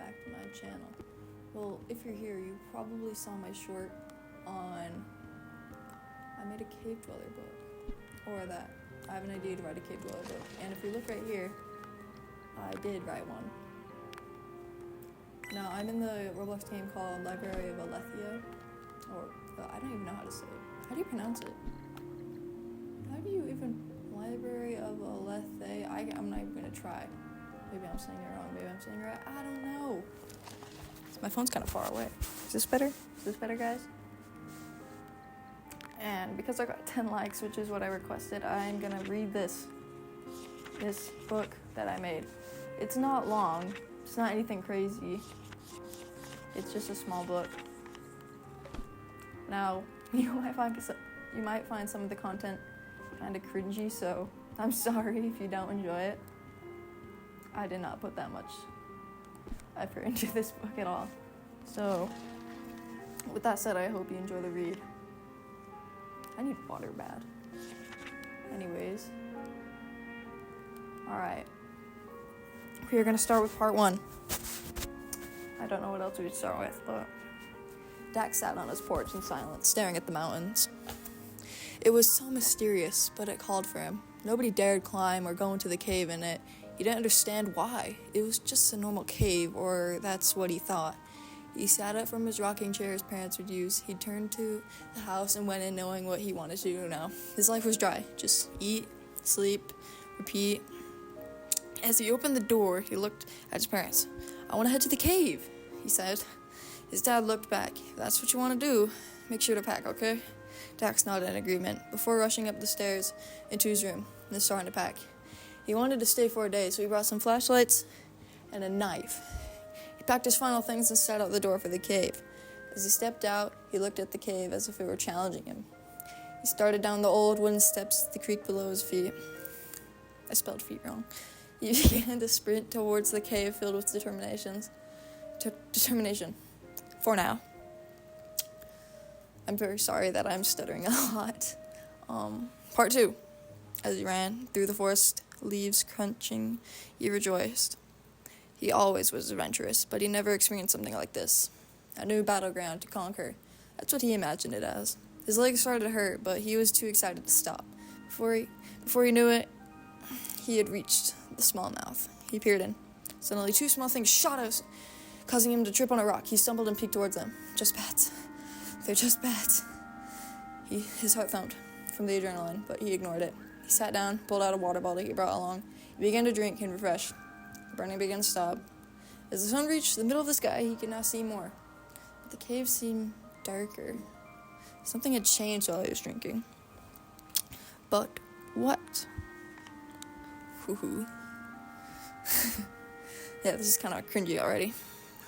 back to my channel. Well, if you're here, you probably saw my short on I made a cave dweller book, or that I have an idea to write a cave dweller book. And if you look right here, I did write one. Now I'm in the Roblox game called Library of Alethea, or I don't even know how to say it. How do you pronounce it? How do you even Library of Alethea? I'm not even gonna try. Maybe I'm saying it wrong. Maybe I'm saying it right. I don't know. My phone's kind of far away. Is this better? Is this better, guys? And because I got 10 likes, which is what I requested, I'm gonna read this book that I made. It's not long. It's not anything crazy. It's just a small book. Now, you might find some of the content kind of cringy, so I'm sorry if you don't enjoy it. I did not put that much effort into this book at all. So, with that said, I hope you enjoy the read. I need water bad. Anyways. Alright. We are going to start with part 1. I don't know what else we'd start with, but Dax sat on his porch in silence, staring at the mountains. It was so mysterious, but it called for him. Nobody dared climb or go into the cave in it. He didn't understand why. It was just a normal cave, or that's what he thought. He sat up from his rocking chair his parents would use. He turned to the house and went in knowing what he wanted to do now. His life was dry. Just eat, sleep, repeat. As he opened the door, he looked at his parents. "I want to head to the cave," he said. His dad looked back. "If that's what you want to do, make sure to pack, okay?" Dax nodded in agreement before rushing up the stairs into his room and starting to pack. He wanted to stay for a day, so he brought some flashlights and a knife. He packed his final things and set out the door for the cave. As he stepped out, he looked at the cave as if it were challenging him. He started down the old wooden steps to the creek below his feet. I spelled feet wrong. He began to sprint towards the cave filled with determination. For now. I'm very sorry that I'm stuttering a lot. Part 2. As he ran through the forest, leaves crunching, he rejoiced. He always was adventurous, but he never experienced something like this. A new battleground to conquer. That's what he imagined it as. His legs started to hurt, but he was too excited to stop. Before he knew it, he had reached the small mouth. He peered in. Suddenly, 2 small things shot out, causing him to trip on a rock. He stumbled and peeked towards them. Just bats. They're just bats. His heart thumped from the adrenaline, but he ignored it. He sat down, pulled out a water bottle he brought along. He began to drink and refresh. The burning began to stop. As the sun reached the middle of the sky, he could now see more. But the cave seemed darker. Something had changed while he was drinking. But what? Hoo-hoo. Yeah, this is kind of cringy already.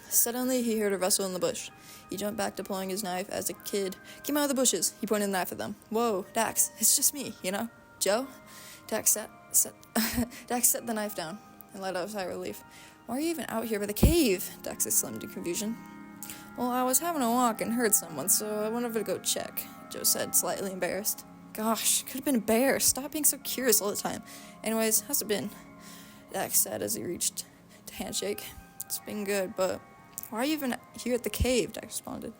Suddenly, he heard a rustle in the bush. He jumped back, deploying his knife as a kid came out of the bushes. He pointed the knife at them. "Whoa, Dax, it's just me, you know? Joe?" Dax set the knife down and let out a sigh of relief. "Why are you even out here by the cave?" Dax exclaimed in confusion. "Well, I was having a walk and heard someone, so I went over to go check," Joe said, slightly embarrassed. "Gosh, could have been a bear. Stop being so curious all the time. Anyways, how's it been?" Dax said as he reached to handshake. "It's been good, but why are you even here at the cave?" Dax responded.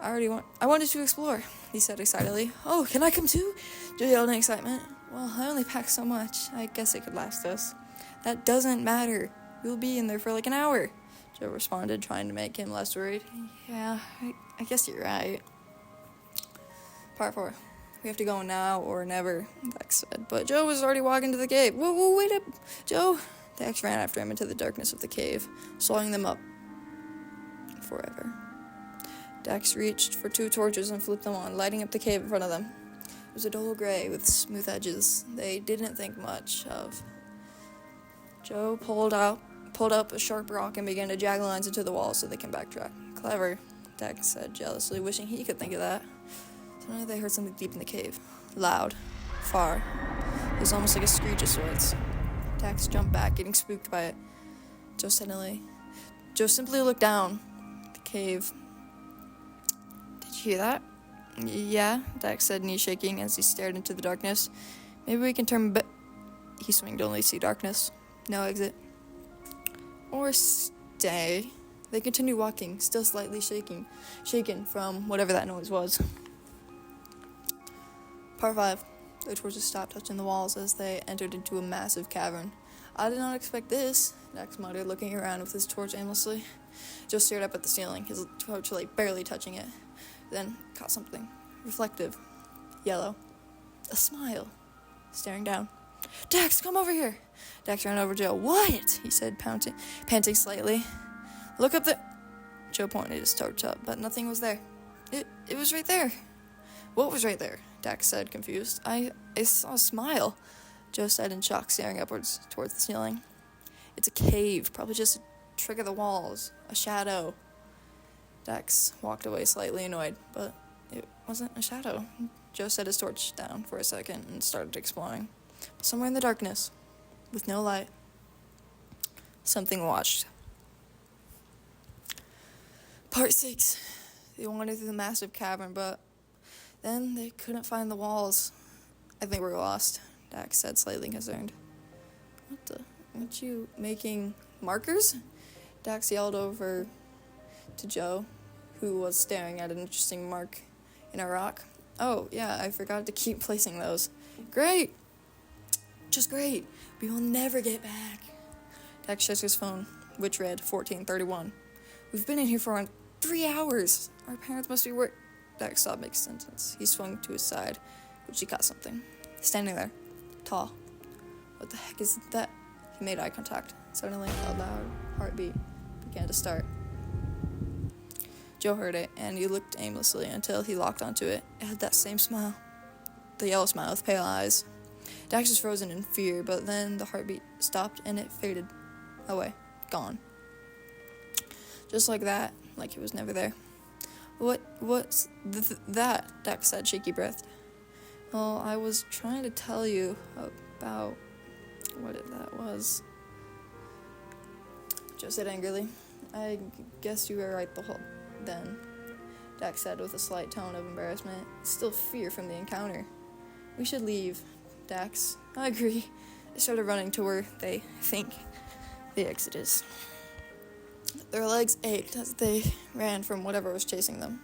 I wanted to explore," he said excitedly. "Oh, can I come too?" Joe yelled in excitement. "Well, I only packed so much. I guess it could last us." "That doesn't matter. We'll be in there for like an hour," Joe responded, trying to make him less worried. "Yeah, I guess you're right." Part 4. "We have to go now or never," Dax said. But Joe was already walking to the cave. Whoa, wait up, Joe!" Dax ran after him into the darkness of the cave, swallowing them up forever. Dax reached for 2 torches and flipped them on, lighting up the cave in front of them. It was a dull gray with smooth edges they didn't think much of. Joe pulled up a sharp rock and began to jag lines into the wall so they can backtrack. "Clever," Dax said jealously, wishing he could think of that. Suddenly they heard something deep in the cave. Loud. Far. It was almost like a screech of sorts. Dax jumped back, getting spooked by it. Joe simply looked down the cave. "Did you hear that?" "Yeah," Dax said, knee shaking as he stared into the darkness. "Maybe we can He swung to only see darkness. No exit. Or day. They continued walking, still slightly shaken from whatever that noise was. Part 5. The torches stopped touching the walls as they entered into a massive cavern. I did not expect this, Dax muttered, looking around with his torch aimlessly. Joe stared up at the ceiling, his torch barely touching it. Then caught something. Reflective. Yellow. A smile. Staring down. Dax, come over here! Dax ran over Joe. What? He said, panting slightly. Look up there. Joe pointed his torch up, but nothing was there. It was right there. What was right there? Dax said, confused. I saw a smile, Joe said in shock, staring upwards towards the ceiling. It's a cave, probably just a trick of the walls, a shadow. Dax walked away slightly annoyed, but it wasn't a shadow. Joe set his torch down for a second and started exploring. Somewhere in the darkness, with no light, something watched. Part 6. They wandered through the massive cavern, but then they couldn't find the walls. I think we're lost, Dax said, slightly concerned. Aren't you making markers? Dax yelled over to Joe, who was staring at an interesting mark in a rock. Oh, yeah, I forgot to keep placing those. Great! Just great. We will never get back. Dax checked his phone, which read 14:31. We've been in here for around 3 hours. Our parents must be worried. Dax stopped mid-sentence. He swung to his side, which he caught something. Standing there. Tall. What the heck is that? He made eye contact. Suddenly, a loud heartbeat began to start. Joe heard it, and he looked aimlessly until he locked onto it. It had that same smile. The yellow smile with pale eyes. Dax was frozen in fear, but then the heartbeat stopped and it faded away. Gone. Just like that, like it was never there. What's that? Dax said, shaky breathed. Well, I was trying to tell you about what that was. Joe said angrily. I guess you were right the whole then, Dax said with a slight tone of embarrassment, still fear from the encounter. We should leave, Dax. I agree. They started running to where they think the exit is. Their legs ached as they ran from whatever was chasing them.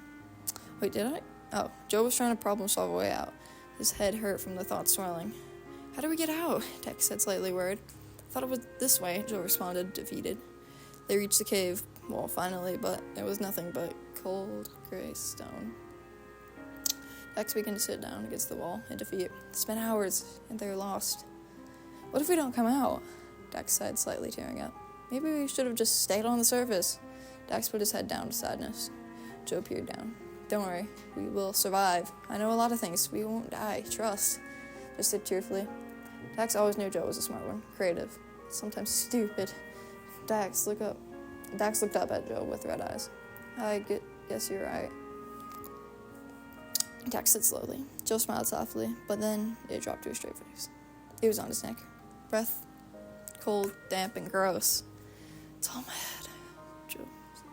Wait, did I? Oh, Joe was trying to problem-solve a way out. His head hurt from the thought swirling. How do we get out? Dax said, slightly worried. I thought it was this way, Joe responded, defeated. They reached the cave wall finally, but it was nothing but cold, gray stone. Dax began to sit down against the wall in defeat. It's been hours, and they're lost. What if we don't come out? Dax said, slightly tearing up. Maybe we should have just stayed on the surface. Dax put his head down with sadness. Joe peered down. Don't worry, we will survive. I know a lot of things. We won't die. Trust. Just said cheerfully. Dax always knew Joe was a smart one, creative, sometimes stupid. Dax looked up at Joe with red eyes. I guess you're right. Dax said slowly. Joe smiled softly, but then it dropped to his straight face. It was on his neck. Breath, cold, damp, and gross. It's all my head,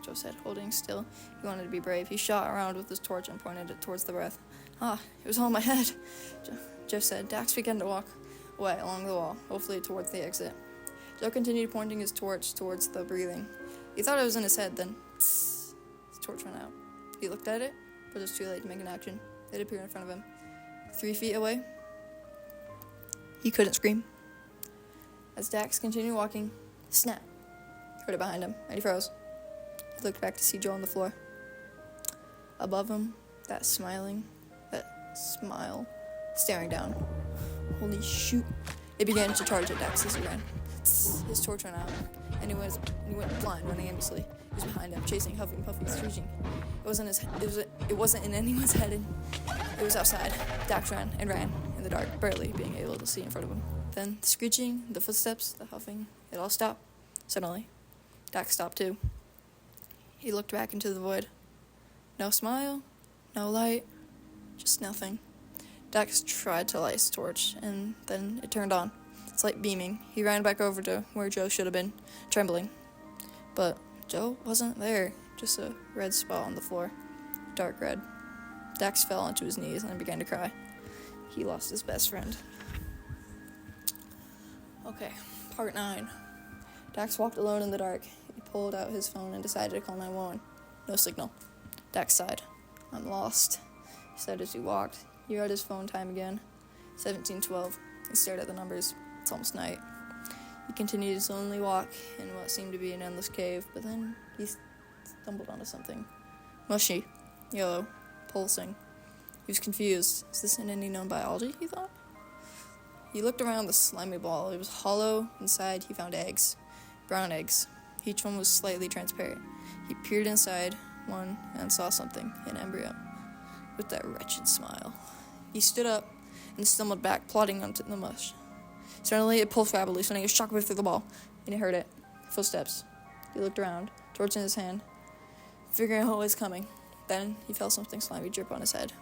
Joe said, holding still. He wanted to be brave. He shot around with his torch and pointed it towards the breath. It was all my head, Joe said. Dax began to walk away along the wall, hopefully towards the exit. Joe continued pointing his torch towards the breathing. He thought it was in his head, then his torch went out. He looked at it, but it was too late to make an action. It appeared in front of him. 3 feet away. He couldn't scream. As Dax continued walking, snap! Heard it behind him, and he froze. He looked back to see Joe on the floor. Above him, that smile, staring down. Holy shoot. It began to charge at Dax as he ran. His torch went out, and he went blind, running aimlessly. He was behind him, chasing, huffing, puffing, screeching. It wasn't in anyone's head, and it was outside. Dax ran and ran in the dark, barely being able to see in front of him. Then the screeching, the footsteps, the huffing, it all stopped. Suddenly, Dax stopped too. He looked back into the void. No smile, no light, just nothing. Dax tried to light his torch, and then it turned on. Its light beaming. He ran back over to where Joe should have been, trembling. But Joe wasn't there, just a red spot on the floor. Dark red. Dax fell onto his knees and began to cry. He lost his best friend. Okay, part 9. Dax walked alone in the dark. He pulled out his phone and decided to call 911. No signal. Dax sighed. I'm lost, he said as he walked. He read his phone time again. 17:12. He stared at the numbers. It's almost night. He continued his lonely walk in what seemed to be an endless cave, but then he stumbled onto something. Mushy, yellow, pulsing. He was confused. Is this in any known biology, he thought? He looked around the slimy ball. It was hollow. Inside, he found eggs. Brown eggs. Each one was slightly transparent. He peered inside one and saw something, an embryo, with that wretched smile. He stood up and stumbled back, plodding onto the mush. Suddenly, it pulsed rapidly, sending a shockwave through the ball, and he heard it. Footsteps. He looked around, torch in his hand, figuring out what was coming. Then, he felt something slimy drip on his head.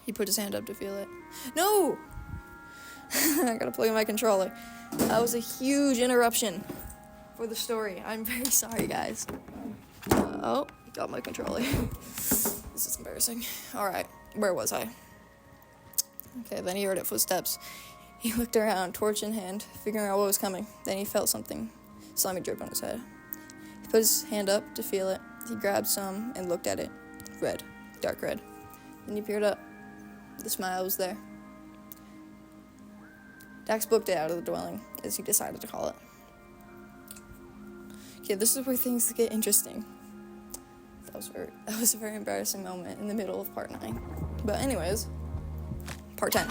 He put his hand up to feel it. No! I gotta plug in my controller. That was a huge interruption for the story. I'm very sorry, guys. Got my controller. This is embarrassing. Alright, where was I? Okay, then he heard it, footsteps. He looked around, torch in hand, figuring out what was coming. Then he felt something slimy drip on his head. He put his hand up to feel it. He grabbed some and looked at it. Red. Dark red. Then he peered up. The smile was there. Dax booked it out of the dwelling, as he decided to call it. Okay, this is where things get interesting. That was a very embarrassing moment in the middle of part 9. But anyways, part 10.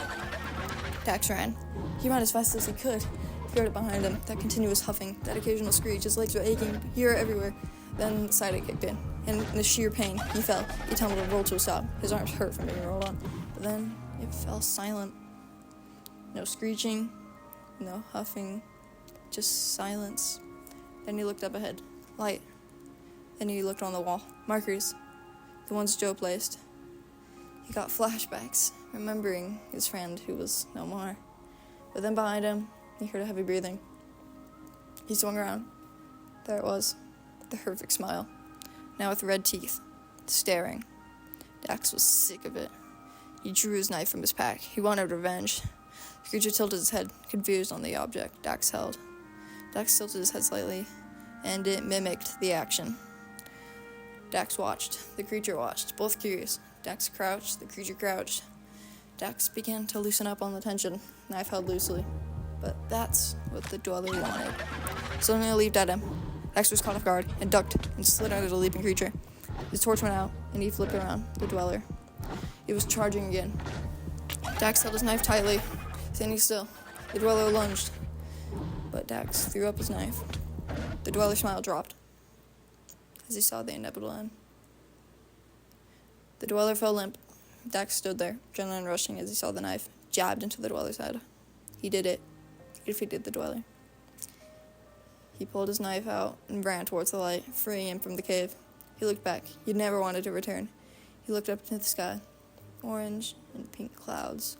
Dax ran. He ran as fast as he could. He heard it behind him, that continuous huffing, that occasional screech. His legs were aching, here everywhere. Then the side kicked in, and in the sheer pain, he fell. He tumbled and rolled to a stop. His arms hurt from being rolled on. But then it fell silent. No screeching, no huffing, just silence. Then he looked up ahead. Light. Then he looked on the wall. Markers. The ones Joe placed. He got flashbacks, remembering his friend who was no more. But then behind him, he heard a heavy breathing. He swung around. There it was. The horrific smile. Now with red teeth. Staring. Dax was sick of it. He drew his knife from his pack. He wanted revenge. The creature tilted his head, confused on the object Dax held. Dax tilted his head slightly, and it mimicked the action. Dax watched. The creature watched, both curious. Dax crouched. The creature crouched. Dax began to loosen up on the tension, knife held loosely. But that's what the dweller wanted. Suddenly it leaped at him. Dax was caught off guard, and ducked, and slid under the leaping creature. His torch went out, and he flipped around the dweller. It was charging again. Dax held his knife tightly, standing still. The dweller lunged, but Dax threw up his knife. The dweller's smile dropped as he saw the inevitable end. The dweller fell limp. Dax stood there, adrenaline rushing as he saw the knife jabbed into the dweller's head. He did it. He defeated the dweller. He pulled his knife out and ran towards the light, freeing him from the cave. He looked back. He'd never wanted to return. He looked up into the sky. Orange and pink clouds.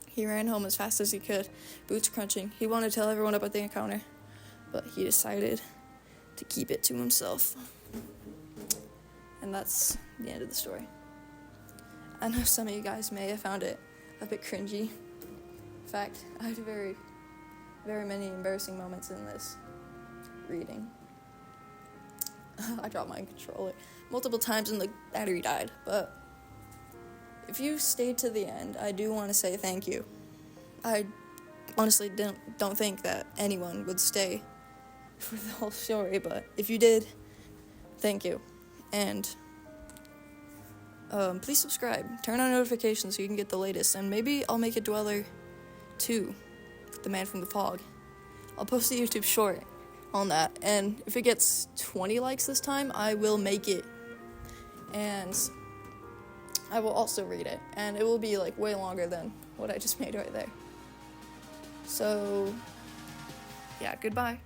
He ran home as fast as he could, boots crunching. He wanted to tell everyone about the encounter, but he decided to keep it to himself. And that's the end of the story. I know some of you guys may have found it a bit cringy. In fact, I had very, very many embarrassing moments in this reading. I dropped my controller multiple times and the battery died, but if you stayed to the end, I do want to say thank you. I honestly don't think that anyone would stay for the whole story, but if you did, thank you. And please subscribe, turn on notifications so you can get the latest, and maybe I'll make a Dweller 2, The Man from the Fog. I'll post a YouTube short on that, and if it gets 20 likes this time, I will make it, and I will also read it, and it will be like way longer than what I just made right there. So, yeah, goodbye.